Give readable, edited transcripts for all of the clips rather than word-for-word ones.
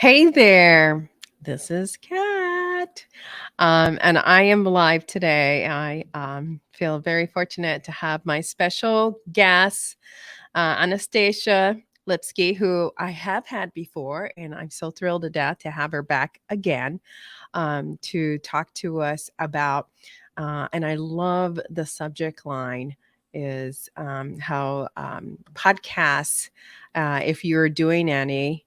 Hey there, this is Kat, and I am live today. I feel very fortunate to have my special guest, Anastasia Lipske, who I have had before, and I'm so thrilled to death to have her back again to talk to us about. And I love the subject line is how podcasts, if you're doing any,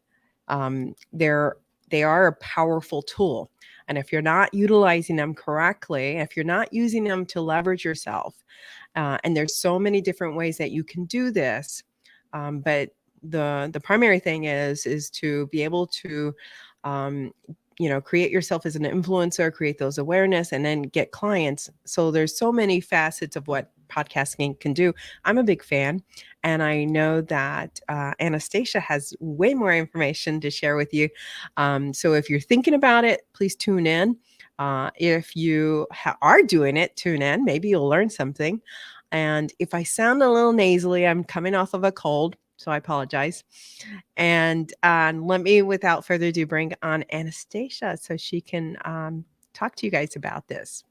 they are a powerful tool. And if you're not utilizing them correctly, if you're not using them to leverage yourself, and there's so many different ways that you can do this, but the primary thing is to be able to um, create yourself as an influencer, create those awareness, and then get clients. So there's so many facets of what podcasting can do. I'm a big fan, and I know that Anastasia has way more information to share with you. So if you're thinking about it, please tune in. If you are doing it, tune in. Maybe you'll learn something. And if I sound a little nasally, I'm coming off of a cold, so I apologize. And let me, without further ado, bring on Anastasia so she can talk to you guys about this.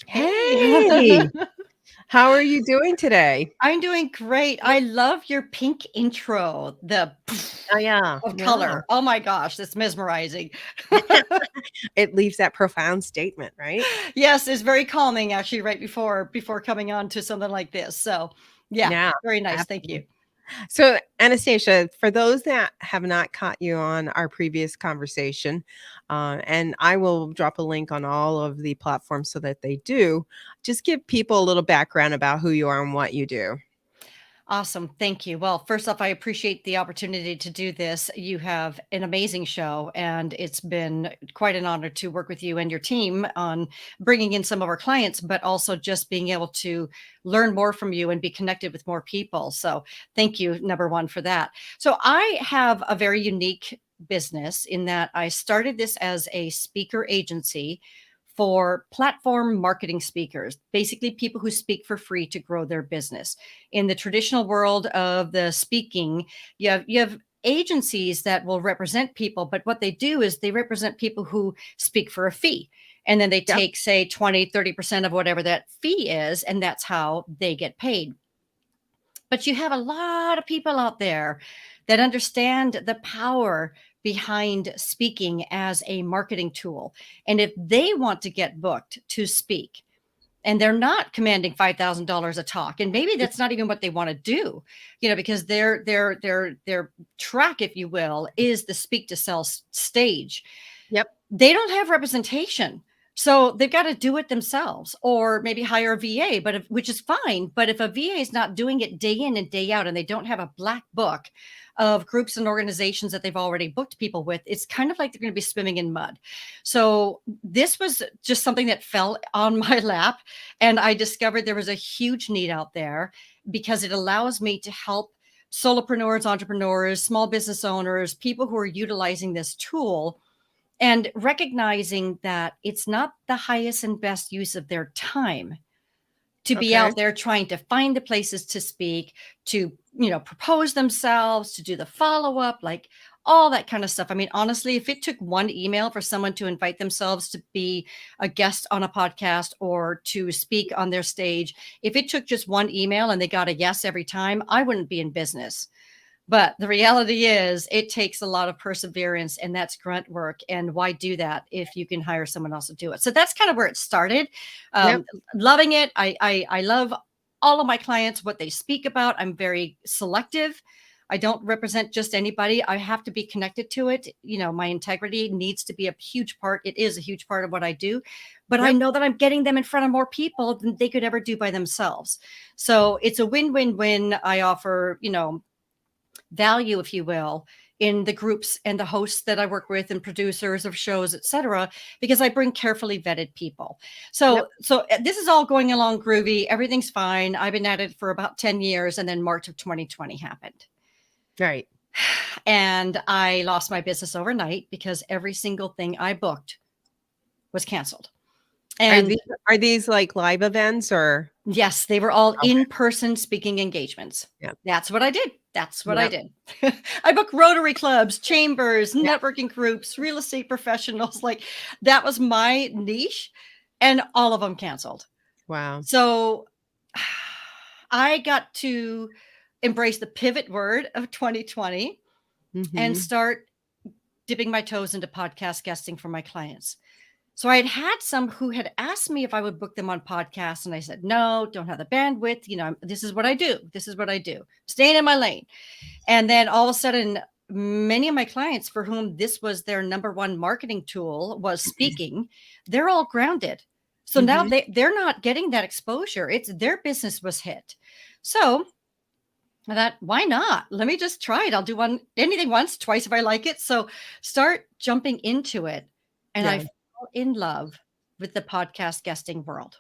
Hey, how are you doing today? I'm doing great. I love your pink intro, the Oh, yeah. of color. Oh my gosh, that's mesmerizing. It leaves that profound statement, right? Yes, it's very calming actually right before coming on to something like this. So, yeah, Yeah. very nice. Thank you. So, Anastasia, for those that have not caught you on our previous conversation, and I will drop a link on all of the platforms so that they do, just give people a little background about who you are and what you do. Awesome. Thank you. Well, first off, I appreciate the opportunity to do this. You have an amazing show, and it's been quite an honor to work with you and your team on bringing in some of our clients, but also just being able to learn more from you and be connected with more people. So, thank you, number one, for that. So, I have a very unique business in that I started this as a speaker agency for platform marketing speakers, basically people who speak for free to grow their business. In the traditional world of the speaking, you have agencies that will represent people, but what they do is they represent people who speak for a fee. And then they Yep. take, say, 20-30% of whatever that fee is, and that's how they get paid. But you have a lot of people out there that understand the power behind speaking as a marketing tool. And if they want to get booked to speak, and they're not commanding $5,000 a talk, and maybe that's not even what they want to do, because their track, if you will, is the speak to sell stage. Yep. They don't have representation. So they've got to do it themselves or maybe hire a VA, which is fine. But if a VA is not doing it day in and day out, and they don't have a black book of groups and organizations that they've already booked people with, it's kind of like they're going to be swimming in mud. So this was just something that fell on my lap. And I discovered there was a huge need out there because it allows me to help solopreneurs, entrepreneurs, small business owners, people who are utilizing this tool and recognizing that it's not the highest and best use of their time to be Okay. out there trying to find the places to speak, to, propose themselves, to do the follow-up, like all that kind of stuff. I mean, honestly, if it took one email for someone to invite themselves to be a guest on a podcast or to speak on their stage, if it took just one email and they got a yes every time, I wouldn't be in business. But the reality is it takes a lot of perseverance, and that's grunt work. And why do that if you can hire someone else to do it? So that's kind of where it started. Yep. Loving it. I love all of my clients, what they speak about. I'm very selective. I don't represent just anybody. I have to be connected to it. My integrity needs to be a huge part. It is a huge part of what I do, but I Yep. know that I'm getting them in front of more people than they could ever do by themselves. So it's a win-win-win. I offer, value, if you will, in the groups and the hosts that I work with and producers of shows, etc., because I bring carefully vetted people. So, Yep. so this is all going along groovy. Everything's fine. I've been at it for about 10 years, and then March of 2020 happened. Right. And I lost my business overnight because every single thing I booked was canceled. Are And these are these like live events or? Yes, they were all Okay. in-person speaking engagements. Yeah. That's what I did. That's what I Yep. did. I booked Rotary clubs, chambers, Yeah. networking groups, real estate professionals. Like that was my niche, and all of them canceled. Wow. So I got to embrace the pivot word of 2020 and Mm-hmm. start dipping my toes into podcast guesting for my clients. So I had some who had asked me if I would book them on podcasts, and I said, no, don't have the bandwidth. This is what I do. This is what I do. Staying in my lane. And then all of a sudden, many of my clients for whom this was their number one marketing tool was speaking, they're all grounded. So now Mm-hmm. they're not getting that exposure. It's their business was hit. So I thought, why not? Let me just try it. I'll do anything once, twice if I like it. So start jumping into it. And I Yeah. fell in love with the podcast guesting world.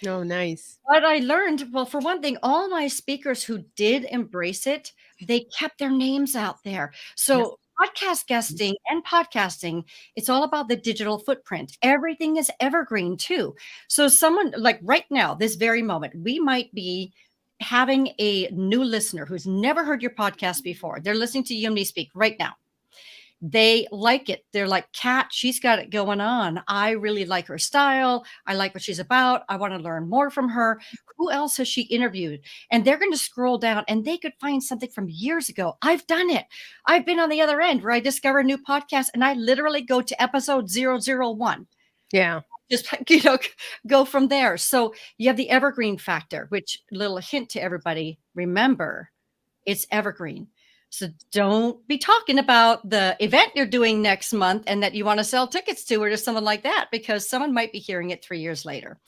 Oh, nice. What I learned, well, for one thing, all my speakers who did embrace it, they kept their names out there. Yep. So podcast guesting and podcasting, it's all about the digital footprint. Everything is evergreen too. So someone like right now, this very moment, we might be having a new listener who's never heard your podcast before. They're listening to you and me speak right now. They like it. They're like, Kat, she's got it going on. I really like her style. I like what she's about. I want to learn more from her. Who else has she interviewed? And they're going to scroll down and they could find something from years ago. I've done it. I've been on the other end where I discover a new podcast and I literally go to episode 001. Yeah. Just, go from there. So you have the evergreen factor, which little hint to everybody, remember, it's evergreen. So don't be talking about the event you're doing next month and that you want to sell tickets to or to someone like that, because someone might be hearing it 3 years later.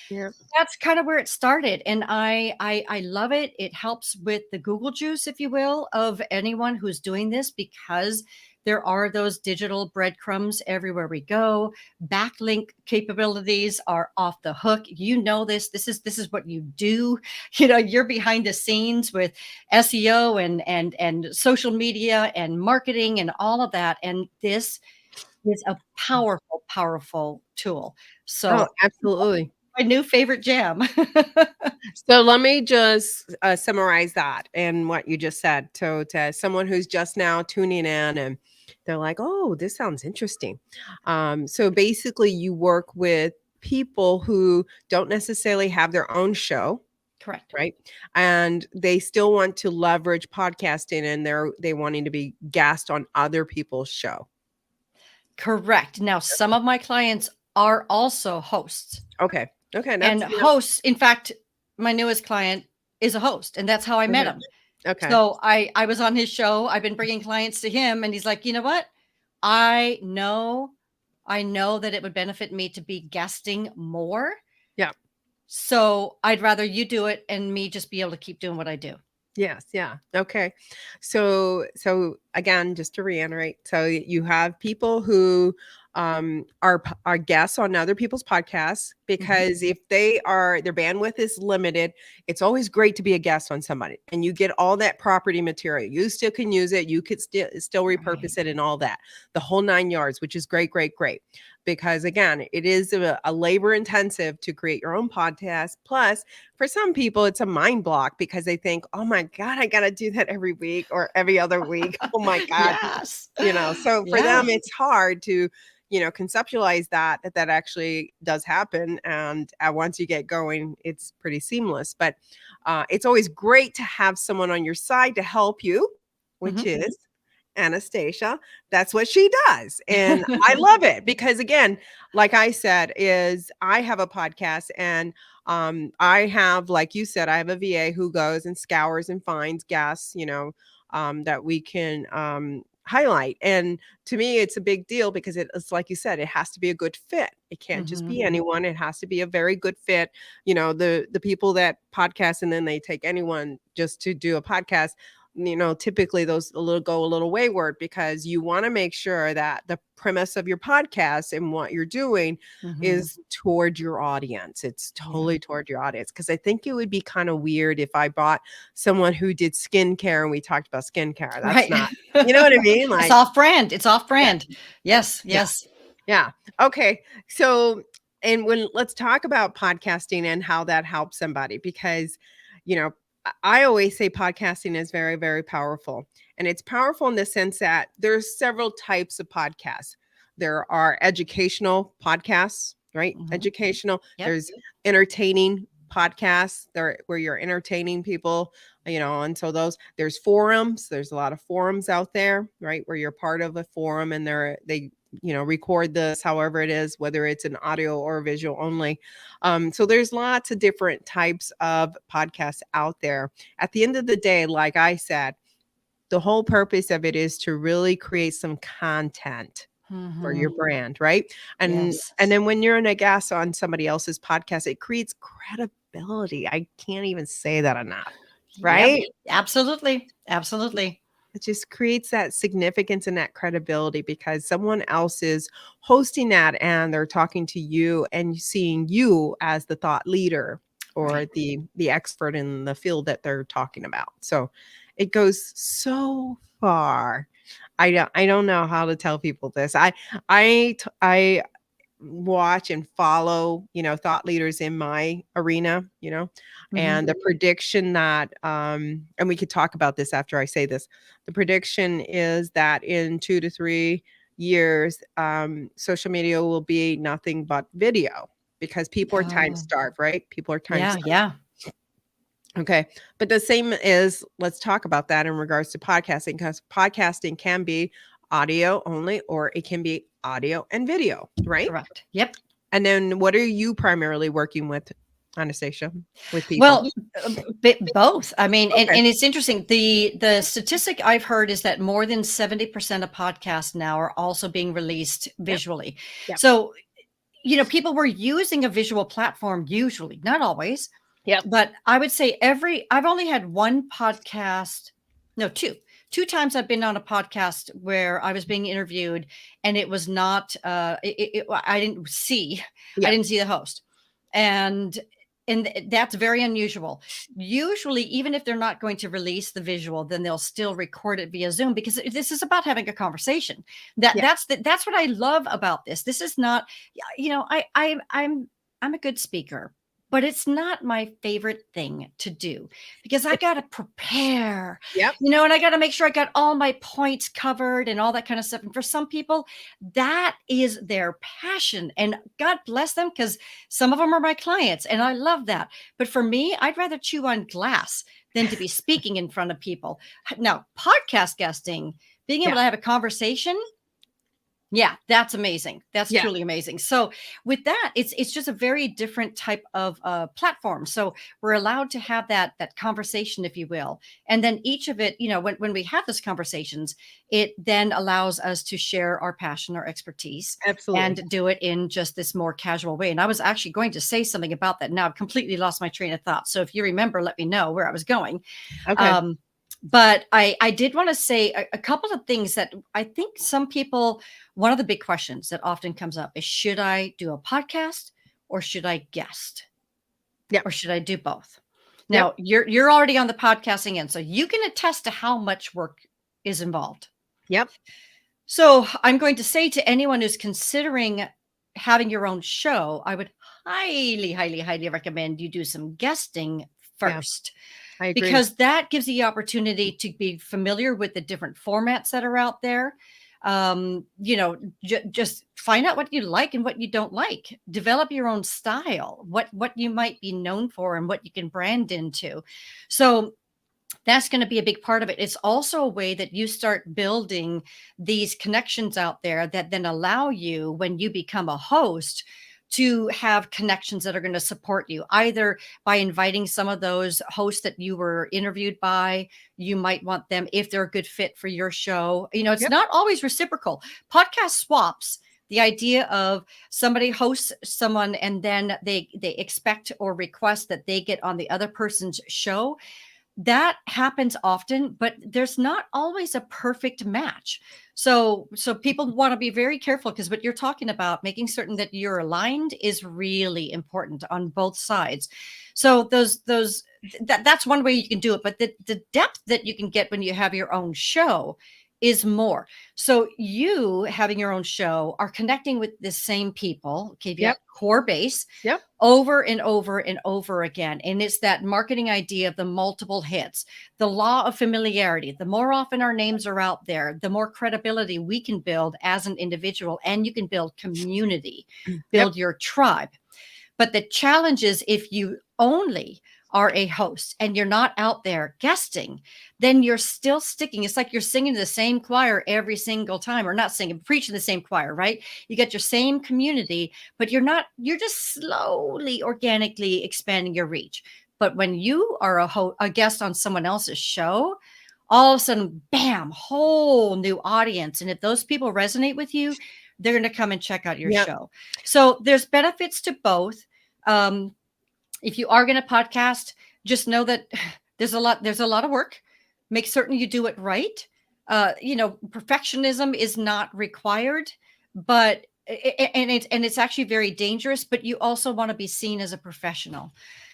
Yeah. That's kind of where it started. And I love it. It helps with the Google juice, if you will, of anyone who's doing this, because there are those digital breadcrumbs everywhere we go. Backlink capabilities are off the hook. You know this. This is what you do. You're behind the scenes with SEO and social media and marketing and all of that. And this is a powerful, powerful tool. Oh, So absolutely. my new favorite jam. So let me just summarize that and what you just said. So to someone who's just now tuning in and they're like, oh, this sounds interesting. So basically you work with people who don't necessarily have their own show. Correct. Right. And they still want to leverage podcasting and they wanting to be guest on other people's show. Correct. Now, some of my clients are also hosts. Okay. Okay. And hosts, in fact, my newest client is a host, and that's how I met him. Okay. So I was on his show. I've been bringing clients to him, and he's like, you know what? I know that it would benefit me to be guesting more. Yeah. So I'd rather you do it and me just be able to keep doing what I do. Yes. Yeah. Okay. So again, just to reiterate, so you have people who are guests on other people's podcasts, because if their bandwidth is limited, it's always great to be a guest on somebody and you get all that property material. You still can use it. You could still repurpose it and all that, the whole 9 yards, which is great. Because again, it is a labor intensive to create your own podcast. Plus, for some people, it's a mind block because they think, oh my God, I got to do that every week or every other week. Oh my God. Yes. So for them, it's hard to, conceptualize that actually does happen. And once you get going, it's pretty seamless. But it's always great to have someone on your side to help you, which is Anastasia. That's what she does. And I love it because, again, like I said, I have a podcast and I have, like you said, I have a VA who goes and scours and finds guests, that we can highlight. And to me, it's a big deal because it's like you said, it has to be a good fit. It can't just be anyone. It has to be a very good fit. The people that podcast and then they take anyone just to do a podcast, typically those go a little wayward, because you want to make sure that the premise of your podcast and what you're doing is toward your audience. It's totally toward your audience. Because I think it would be kind of weird if I brought someone who did skincare and we talked about skincare. That's not, you know what I mean? Like, it's off brand. Yeah. Yes. Yeah. Okay. So And let's talk about podcasting and how that helps somebody, because, you know, I always say podcasting is very, very powerful. And it's powerful in the sense that there's several types of podcasts. There are educational podcasts, right? Mhm. Educational. Yep. There's entertaining podcasts there where you're entertaining people, and so there's forums. There's a lot of forums out there, right? Where you're part of a forum and they record this however it is, whether it's an audio or visual only. So there's lots of different types of podcasts out there. At the end of the day, like I said, the whole purpose of it is to really create some content for your Mhm. brand, right? And Yes. and then when you're a guest on somebody else's podcast, it creates credibility. I can't even say that enough, Yep. right? Absolutely. Absolutely. It just creates that significance and that credibility because someone else is hosting that and they're talking to you and seeing you as the thought leader or Right. the expert in the field that they're talking about. So it goes so far. I don't know how to tell people this. I watch and follow, thought leaders in my arena, Mhm. and the prediction that, and we could talk about this after I say this. The prediction is that in 2 to 3 years, social media will be nothing but video because people are time Oh, starved, right? People are time yeah, starved. yeah. Okay. But the same is, let's talk about that in regards to podcasting, because podcasting can be audio only or it can be audio and video, right? Correct. Yep. And then what are you primarily working with, Anastasia, with people? Well, both. I mean, and, Okay. and it's interesting. The statistic I've heard is that more than 70% of podcasts now are also being released Yep. visually. Yep. So, people were using a visual platform usually, not always, Yep. but I would say I've only had one podcast, no, two times I've been on a podcast where I was being interviewed and it was not, I Yep. didn't see the host. And, that's very unusual. Usually, even if they're not going to release the visual, then they'll still record it via Zoom because this is about having a conversation. Yeah. That's what I love about this. This is not, I'm a good speaker, but it's not my favorite thing to do because I got to prepare, Yep. and I got to make sure I got all my points covered and all that kind of stuff. And for some people, that is their passion. And God bless them because some of them are my clients and I love that. But for me, I'd rather chew on glass than to be speaking in front of people. Now, podcast guesting, being able Yeah. to have a conversation, yeah, that's amazing. That's Yeah. truly amazing. So with that, it's just a very different type of platform. So we're allowed to have that conversation, if you will, and then each of it, when we have those conversations, it then allows us to share our passion, our expertise, Absolutely. and do it in just this more casual way. And I was actually going to say something about that. Now I've completely lost my train of thought. So if you remember, let me know where I was going. Okay. But I did want to say a couple of things that I think some people, one of the big questions that often comes up is, should I do a podcast or should I guest Yep. or should I do both? Yep. Now you're already on the podcasting end, so you can attest to how much work is involved. Yep. So I'm going to say to anyone who's considering having your own show, I would highly, highly, highly recommend you do some guesting Yeah. first I agree. because that gives you the opportunity to be familiar with the different formats that are out there. Just find out what you like and what you don't like. Develop your own style, what you might be known for and what you can brand into. So that's going to be a big part of it. It's also a way that you start building these connections out there that then allow you, when you become a host, to have connections that are going to support you, either by inviting some of those hosts that you were interviewed by. You might want them, if they're a good fit for your show. It's Yep. not always reciprocal. Podcast swaps, the idea of somebody hosts someone and then they expect or request that they get on the other person's show, that happens often, but there's not always a perfect match. So people want to be very careful because what you're talking about, making certain that you're aligned, is really important on both sides. So that's one way you can do it. But the depth that you can get when you have your own show is more. So you having your own show are connecting with the same people, okay, via Yep. core base Yep. over and over and over again. And it's that marketing idea of the multiple hits, the law of familiarity. The more often our names are out there, the more credibility we can build as an individual, and you can build community, Yep. build your tribe. But the challenge is if you only are a host and you're not out there guesting, then you're still sticking. It's like you're singing to the same choir every single time, or not singing, preaching the same choir, right? You get your same community, but you're just slowly, organically expanding your reach. But when you are a guest on someone else's show, all of a sudden, bam, whole new audience. And if those people resonate with you, they're going to come and check out your Yep. show. So there's benefits to both. If you are going to podcast, just know that there's a lot of work. Make certain you do it right. Perfectionism is not required, but it's actually very dangerous, but you also want to be seen as a professional.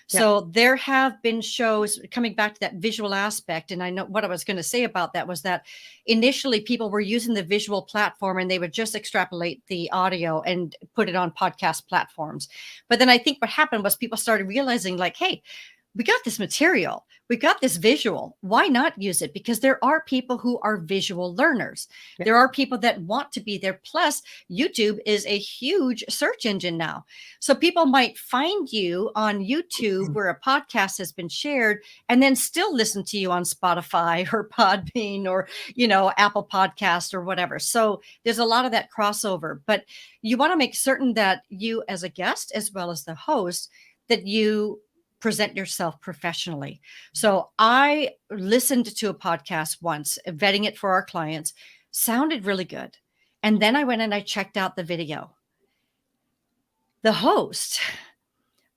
Yep. So there have been shows, coming back to that visual aspect. And I know what I was going to say about that was that initially people were using the visual platform and they would just extrapolate the audio and put it on podcast platforms. But then I think what happened was people started realizing, like, hey, we got this material, we got this visual. Why not use it? Because there are people who are visual learners. Yep. There are people that want to be there. Plus, YouTube is a huge search engine now. So people might find you on YouTube where a podcast has been shared and then still listen to you on Spotify or Podbean or, Apple Podcast or whatever. So there's a lot of that crossover, but you want to make certain that you as a guest, as well as the host, that you present yourself professionally. So I listened to a podcast once, vetting it for our clients, sounded really good. And then I went and I checked out the video. The host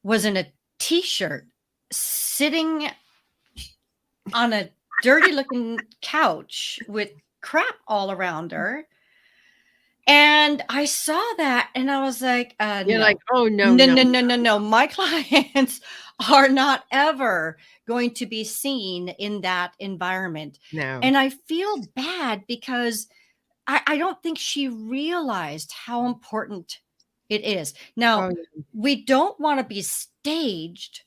was in a t-shirt sitting on a dirty looking couch with crap all around her. And I saw that and I was like, You're no. like, oh, no. No. My clients are not ever going to be seen in that environment. No. And I feel bad because I don't think she realized how important it is. Now, we don't want to be staged,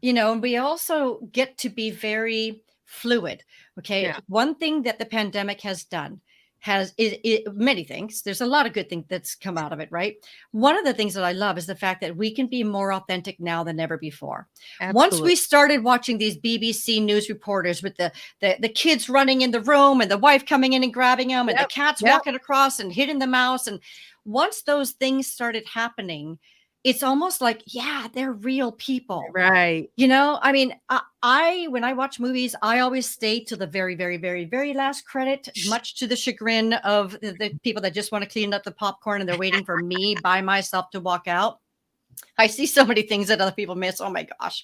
and we also get to be very fluid. Okay. Yeah. One thing that the pandemic has done many things. There's a lot of good things that's come out of it, right? One of the things that I love is the fact that we can be more authentic now than ever before. Absolutely. Once we started watching these BBC news reporters with the kids running in the room and the wife coming in and grabbing them and the cats walking across and hitting the mouse, and once those things started happening, it's almost like, yeah, they're real people. Right. I mean, when I watch movies, I always stay to the very, very, very, very last credit, much to the chagrin of the people that just want to clean up the popcorn and they're waiting for me by myself to walk out. I see so many things that other people miss. Oh my gosh.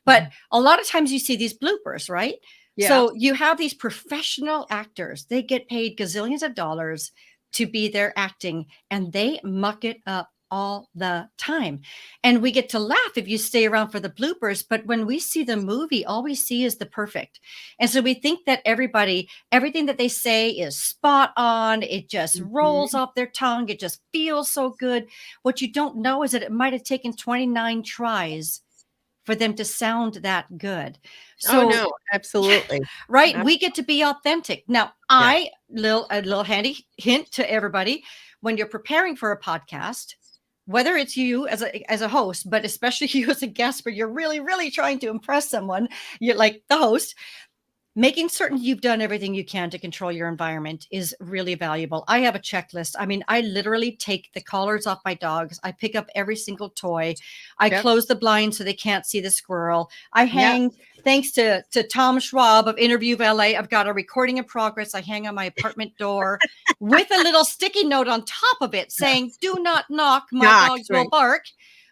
But a lot of times you see these bloopers, right? Yeah. So you have these professional actors. They get paid gazillions of dollars to be there acting, and they muck it up all the time. And we get to laugh if you stay around for the bloopers, but when we see the movie, all we see is the perfect. And so we think that everything that they say is spot on. It just rolls off their tongue. It just feels so good. What you don't know is that it might have taken 29 tries for them to sound that good. So, no, absolutely. Right. Absolutely. We get to be authentic. Now, a little handy hint to everybody: when you're preparing for a podcast, whether it's you as a host, but especially you as a guest, where you're really, really trying to impress someone, you're like the host, making certain you've done everything you can to control your environment is really valuable. I have a checklist. I mean, I literally take the collars off my dogs. I pick up every single toy. I close the blinds so they can't see the squirrel. I hang, thanks to Tom Schwab of Interview Valet, I've got a recording in progress. I hang on my apartment door with a little sticky note on top of it saying, "Do not knock, my dogs will bark."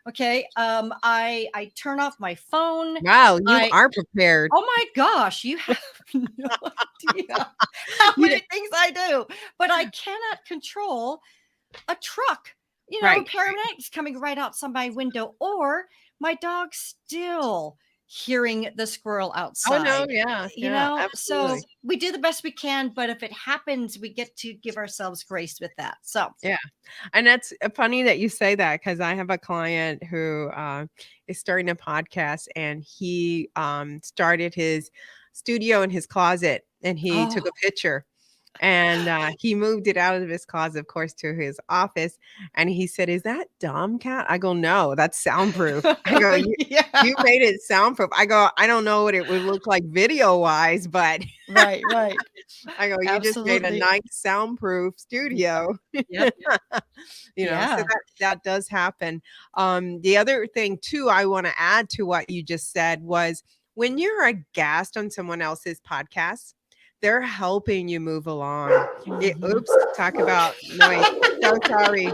Okay. I turn off my phone. Wow, you are prepared. Oh my gosh, you have no idea how many things I do. But I cannot control a truck, paramedics coming right outside my window, or my dog still hearing the squirrel Oh, no, outside, yeah, you yeah, know? So absolutely. we do the best we can, but if it happens, we get to give ourselves grace with that. So, Yeah, and that's funny that you say that because I have a client who, is starting a podcast, and he, started his studio in his closet, and he took oh, a picture, and, he moved it out of his closet, of course, to his office, and he said, "Is that dumb cat?" I go, "No, that's soundproof." I go, You yeah. made it soundproof." I go, "I don't know what it would look like video-wise, but" Right, right. I go, "You just made a Absolutely. nice soundproof Yeah. studio." Yep. So Yeah. that does happen. The other thing too I wanna add to what you just said was when you're a guest on someone else's podcast, they're helping you move along. Mhm. Oops, talk about noise. So sorry.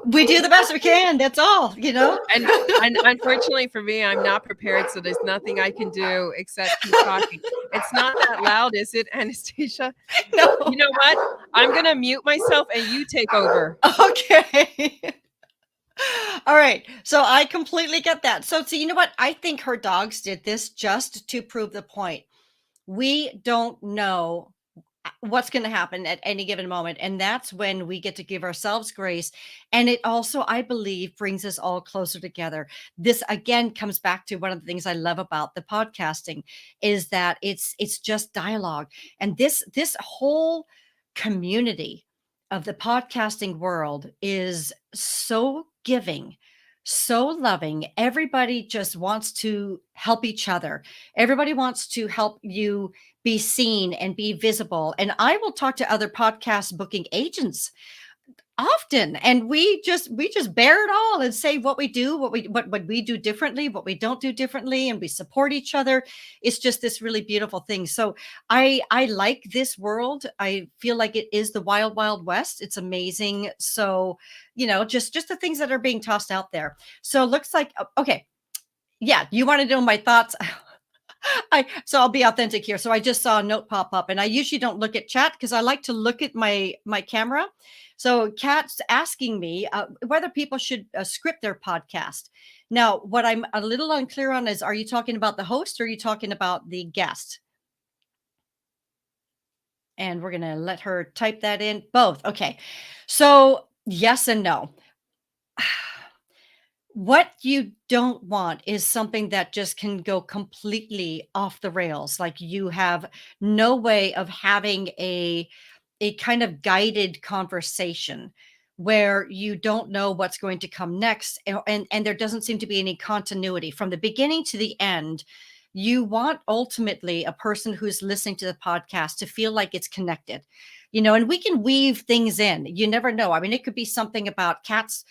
We do the best we can, that's all, you know? And unfortunately for me, I'm not prepared, so there's nothing I can do except keep talking. It's not that loud, is it, Anastasia? You No. know what? I'm gonna mute myself and you take over. Okay. All right. So I completely get that. So you know what? I think her dogs did this just to prove the point. We don't know what's going to happen at any given moment, and that's when we get to give ourselves grace, and it also, I believe, brings us all closer together. This again comes back to one of the things I love about the podcasting is that it's just dialogue, and this whole community of the podcasting world is so giving, so loving. Everybody just wants to help each other. Everybody wants to help you be seen and be visible. And I will talk to other podcast booking agents often, and we just bear it all and say what we do, what we do differently, what we don't do differently, and we support each other. It's just this really beautiful thing. So I like this world. I feel like it is the wild wild west. It's amazing. So, just the things that are being tossed out there. So it looks like okay, yeah, you want to know my thoughts? So I'll be authentic here. So I just saw a note pop up, and I usually don't look at chat because I like to look at my camera. So Kat's asking me whether people should script their podcast. Now, what I'm a little unclear on is, are you talking about the host or are you talking about the guest? And we're gonna let her type that in. Both. Okay. So yes and no. What you don't want is something that just can go completely off the rails. Like you have no way of having a kind of guided conversation where you don't know what's going to come next, and there doesn't seem to be any continuity from the beginning to the end. You want ultimately a person who's listening to the podcast to feel like it's connected. And we can weave things in. You never know. I mean, it could be something about Kat's,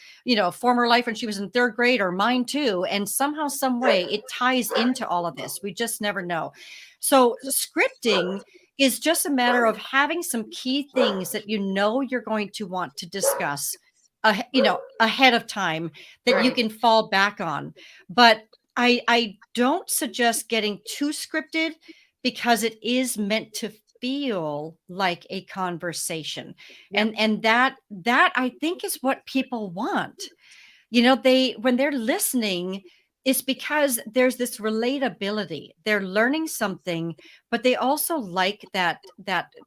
former life when she was in third grade, or mine too. And somehow, some way it ties into all of this. We just never know. So scripting is just a matter of having some key things that you're going to want to discuss ahead of time that you Right. can fall back on. But I don't suggest getting too scripted because it is meant to feel like a conversation. Yep. And that I think is what people want. They when they're listening, it's because there's this relatability. They're learning something, but they also like that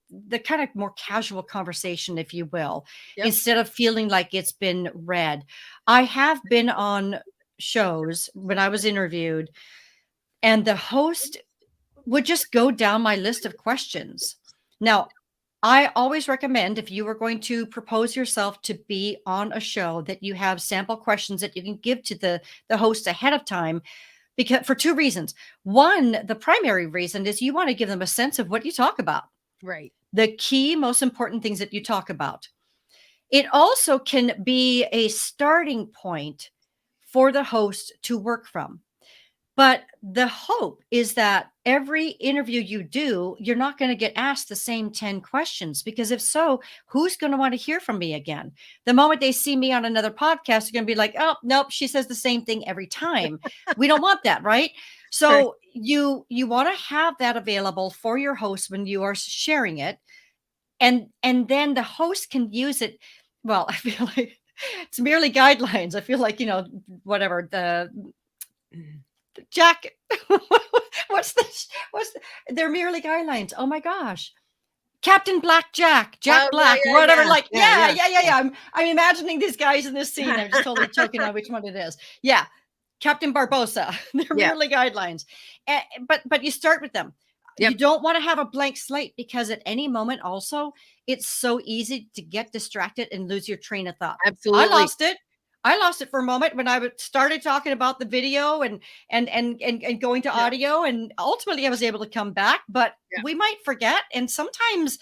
the kind of more casual conversation, if you will, Yep. instead of feeling like it's been read. I have been on shows when I was interviewed, and the host would just go down my list of questions. Now, I always recommend, if you are going to propose yourself to be on a show, that you have sample questions that you can give to the host ahead of time, because for two reasons. One, the primary reason is you want to give them a sense of what you talk about, Right. the key most important things that you talk about. It also can be a starting point for the host to work from. But the hope is that every interview you do, you're not going to get asked the same 10 questions, because if so, who's going to want to hear from me again? The moment they see me on another podcast, they're going to be like, oh, nope, she says the same thing every time. We don't want that, right? Right. So you want to have that available for your host when you are sharing it. And then the host can use it. Well, I feel like it's merely guidelines. I feel like, whatever, Jack, they're merely guidelines. Oh my gosh. Captain Black Oh, Jack yeah, Black, yeah, whatever. yeah. Like, Yeah, yeah, yeah, yeah, yeah, yeah. yeah. I'm imagining these guys in this scene. I'm just totally choking on which one it is. Yeah, Captain Barbosa. They're Yeah. merely guidelines, but you start with them. You Yep. don't want to have a blank slate because at any moment, also, it's so easy to get distracted and lose your train of thought. I Absolutely. lost it. I lost it for a moment when I started talking about the video and going to Yeah. audio, and ultimately I was able to come back. But Yeah. we might forget, and sometimes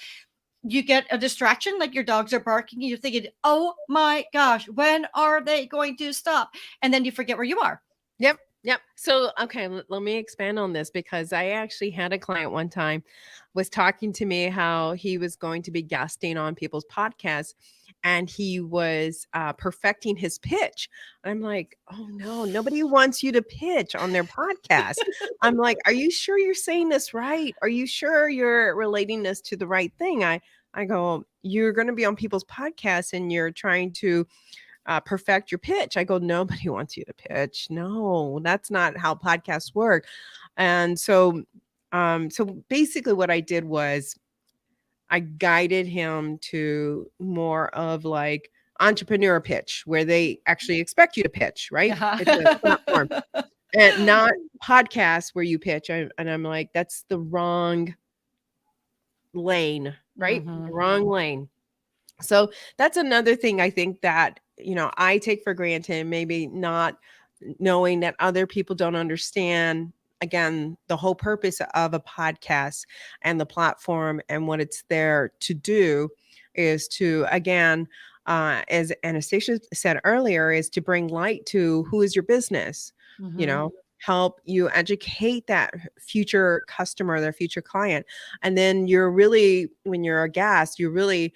you get a distraction, like your dogs are barking, and you're thinking, "Oh my gosh, when are they going to stop?" And then you forget where you are. Yep. Yep. So, okay, let me expand on this because I actually had a client one time was talking to me how he was going to be guesting on people's podcasts and he was perfecting his pitch. I'm like, oh no, nobody wants you to pitch on their podcast. I'm like, are you sure you're saying this right? Are you sure you're relating this to the right thing? I go, you're going to be on people's podcasts and you're trying to perfect your pitch. I go, nobody wants you to pitch. No, that's not how podcasts work. And so basically what I did was I guided him to more of like entrepreneur pitch where they actually expect you to pitch, right? It's a platform Uh-huh. and not podcasts where you pitch. And I'm like, that's the wrong lane, right? The Mhm. wrong lane. So that's another thing I think that, I take for granted, maybe not knowing that other people don't understand. Again, the whole purpose of a podcast and the platform and what it's there to do is to, again, as Anastasia said earlier, is to bring light to who is your business, Mhm. help you educate that future customer, their future client. And then you're really, when you're a guest, you're really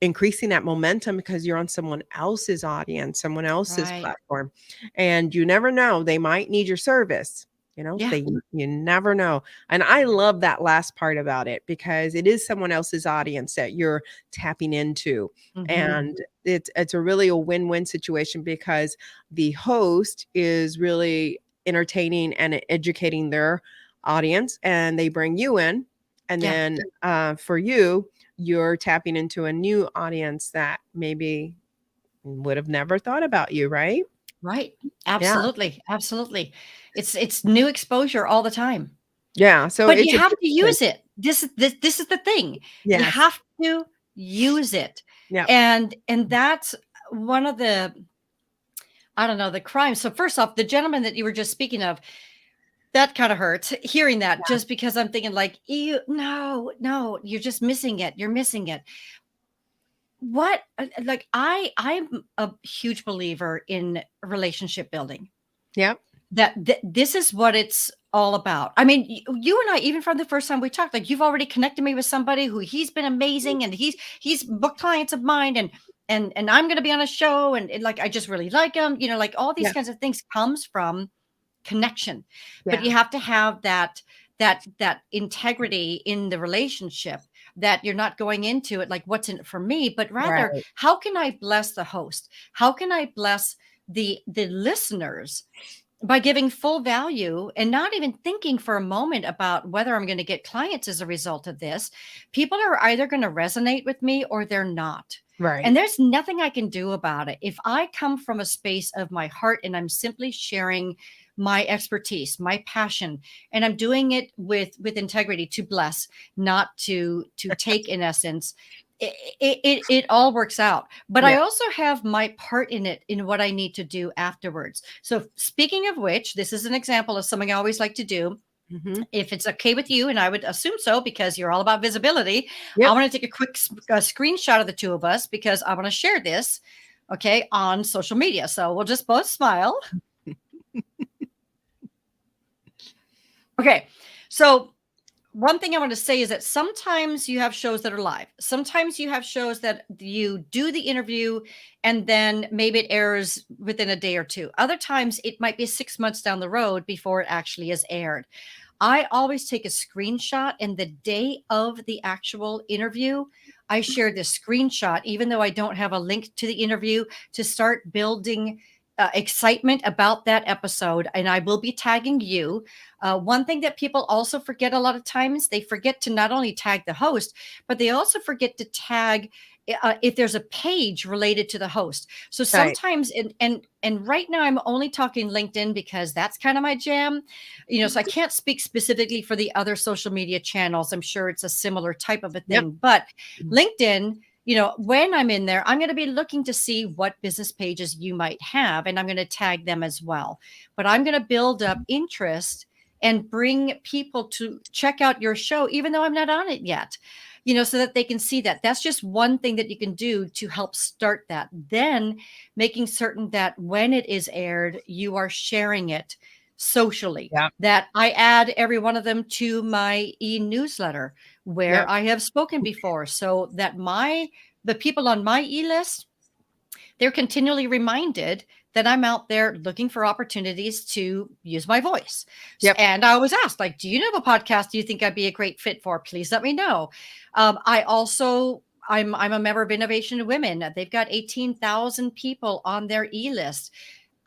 increasing that momentum because you're on someone else's audience, someone else's Right. platform. And you never know, they might need your service. Yeah. You never know. And I love that last part about it because it is someone else's audience that you're tapping into. Mhm. And it's a really a win-win situation because the host is really entertaining and educating their audience and they bring you in. And Yeah. then for you, you're tapping into a new audience that maybe would have never thought about you, right? Right. Yeah. Absolutely. Absolutely. It's new exposure all the time. Yeah. So But it's you a have good to thing. use it. This is the thing. You Yes. have to use it. Yeah. And that's one of the, I don't know, the crimes. So first off, the gentleman that you were just speaking of, that kind of hurts hearing that, just because I'm thinking like, ew, no, no, you're just missing it. You're missing it. What like I'm a huge believer in relationship building. Yep. This is what it's all about. I mean, you and I, even from the first time we talked, like you've already connected me with somebody who he's been amazing, and he's booked clients of mine, and I'm going to be on a show, and like I just really like him. Like all these Yeah. kinds of things comes from connection, but Yeah. you have to have that integrity in the relationship, that you're not going into it like what's in it for me, but rather Right. how can I bless the host, how can I bless the listeners by giving full value and not even thinking for a moment about whether I'm going to get clients as a result of this. People are either going to resonate with me or they're not. And Right. there's nothing I can do about it. If I come from a space of my heart and I'm simply sharing my expertise, my passion, and I'm doing it with integrity to bless, not to take, in essence, it all works out. But I Yeah. also have my part in it, in what I need to do afterwards. So speaking of which, this is an example of something I always like to do. Hmm. If it's okay with you, and I would assume so because you're all about visibility, I Yep. want to take a quick screenshot of the two of us because I want to share this, okay, on social media. So we'll just both smile. Okay. So one thing I want to say is that sometimes you have shows that are live. Sometimes you have shows that you do the interview and then maybe it airs within a day or two. Other times it might be 6 months down the road before it actually is aired. I always take a screenshot, and the day of the actual interview, I share this screenshot, even though I don't have a link to the interview, to start building excitement about that episode, and I will be tagging you. One thing that people also forget a lot of times, they forget to not only tag the host, but they also forget to tag if there's a page related to the host. So Right. sometimes, and right now I'm only talking LinkedIn because that's kind of my jam. So I can't speak specifically for the other social media channels. I'm sure it's a similar type of a Yep. thing, but LinkedIn, when I'm in there, I'm going to be looking to see what business pages you might have, and I'm going to tag them as well. But I'm going to build up interest and bring people to check out your show, even though I'm not on it yet, so that they can see that. That's just one thing that you can do to help start that. Then making certain that when it is aired, you are sharing it socially, Yeah. that I add every one of them to my e-newsletter where Yep. I have spoken before, so that the people on my e-list, they're continually reminded that I'm out there looking for opportunities to use my voice. Yep. And I always ask, like, do you have a podcast do you think I'd be a great fit for? Please let me know. I'm a member of Innovation Women. They've got 18,000 people on their e-list.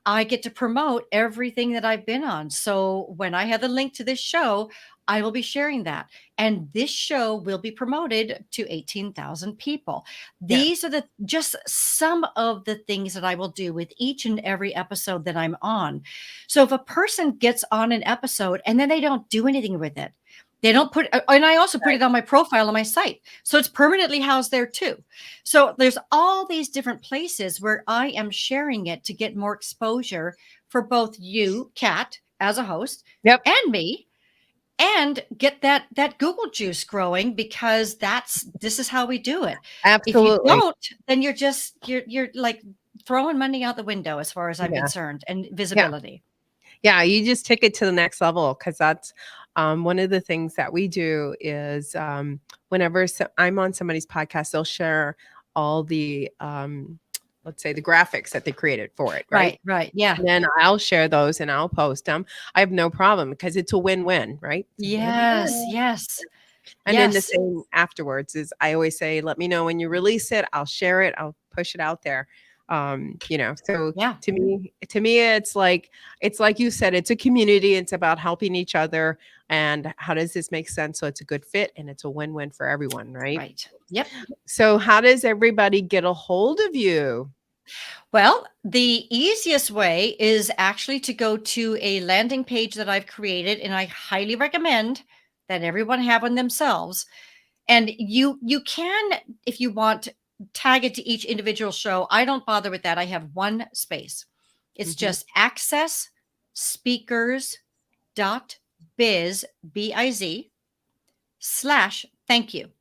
I get to promote everything that I've been on. So when I have the link to this show, I will be sharing that. And this show will be promoted to 18,000 people. Yes. These are just some of the things that I will do with each and every episode that I'm on. So if a person gets on an episode and then they don't do anything with it, they don't put, and I also put Right. it on my profile on my site. So it's permanently housed there too. So there's all these different places where I am sharing it to get more exposure for both you, Kat, as a host, Yep. and me, and get that Google juice growing, because this is how we do it. If you Absolutely. don't, then you're like throwing money out the window as far as I'm Yeah. concerned, and Yeah. visibility. Yeah, you just take it to the next level because that's one of the things that we do is whenever I'm on somebody's podcast, they'll share all the, let's say, the graphics that they created for it, right? Right, right. Yeah. And then I'll share those and I'll post them. I have no problem because it's a win-win, right? It's a Yes, win-win. yes, And then the yes. same afterwards is I always say, let me know when you release it. I'll share it. I'll push it out there. So Yeah. to me, it's like you said, it's a community. It's about helping each other. And how does this make sense? So it's a good fit and it's a win-win for everyone, right? Right. Yep. So how does everybody get a hold of you? Well, the easiest way is actually to go to a landing page that I've created, and I highly recommend that everyone have one themselves. And you can, if you want, tag it to each individual show. I don't bother with that. I have one space. It's Mhm. just access speakers dot biz biz /thank you.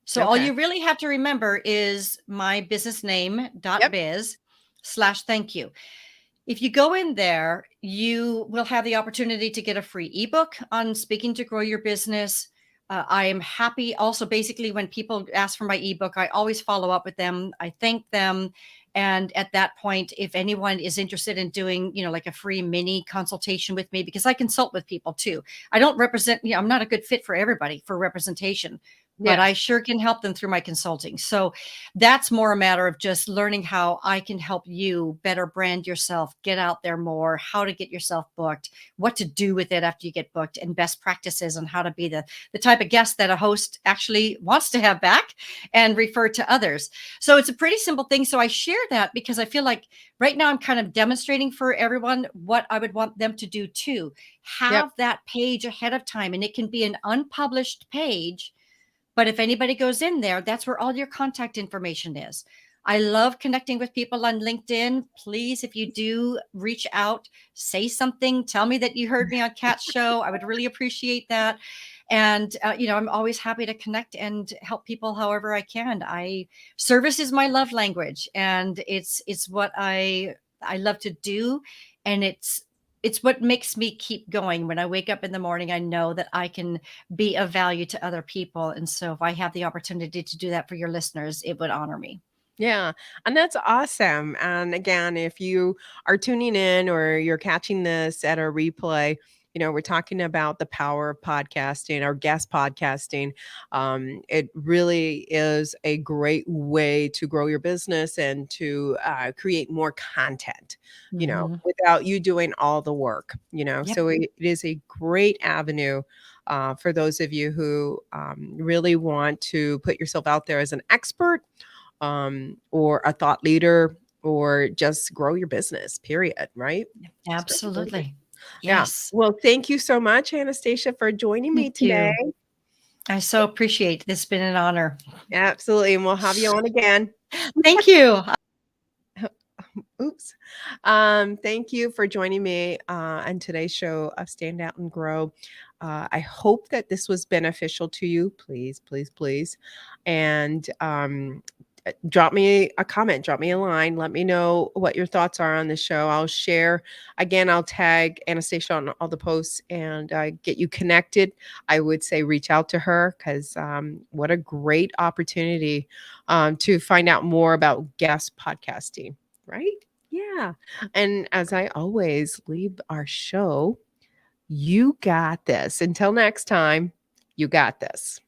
So all Okay. you really have to remember is my business name Yep. .biz /thank you. If you go in there, you will have the opportunity to get a free ebook on speaking to grow your business. I am happy. Also, basically, when people ask for my ebook, I always follow up with them. I thank them. And at that point, if anyone is interested in doing, like a free mini consultation with me, because I consult with people too. I don't represent, I'm not a good fit for everybody for representation, but I Yes. sure can help them through my consulting. So that's more a matter of just learning how I can help you better brand yourself, get out there more, how to get yourself booked, what to do with it after you get booked, and best practices on how to be the type of guest that a host actually wants to have back and refer to others. So it's a pretty simple thing. So I share that because I feel like right now I'm kind of demonstrating for everyone what I would want them to do too. Yep. Have that page ahead of time, and it can be an unpublished page, but if anybody goes in there, that's where all your contact information is. I love connecting with people on LinkedIn. Please, if you do reach out, say something, tell me that you heard me on Kat's show. I would really appreciate that. And I'm always happy to connect and help people however I can. Service is my love language, and it's what I love to do, and it's what makes me keep going. When I wake up in the morning, I know that I can be of value to other people. And so if I have the opportunity to do that for your listeners, it would honor me. Yeah, and that's awesome. And again, if you are tuning in or you're catching this at a replay, we're talking about the power of podcasting or guest podcasting. It really is a great way to grow your business and to create more content, Mhm. without you doing all the work, Yep. So it is a great avenue for those of you who really want to put yourself out there as an expert, or a thought leader, or just grow your business, period, right? Just grow your business. Absolutely. Yeah. Yes. Well, thank you so much, Anastasia, for joining me Thank today. you. I so appreciate it. It's been an honor. Absolutely. And we'll have you on again. Thank you. Oops. Thank you for joining me on today's show of Stand Out and Grow. I hope that this was beneficial to you. Please, please, please. And drop me a comment, drop me a line. Let me know what your thoughts are on the show. I'll share. Again, I'll tag Anastasia on all the posts and get you connected. I would say reach out to her because what a great opportunity to find out more about guest podcasting, right? Yeah. And as I always leave our show, you got this. Until next time, you got this.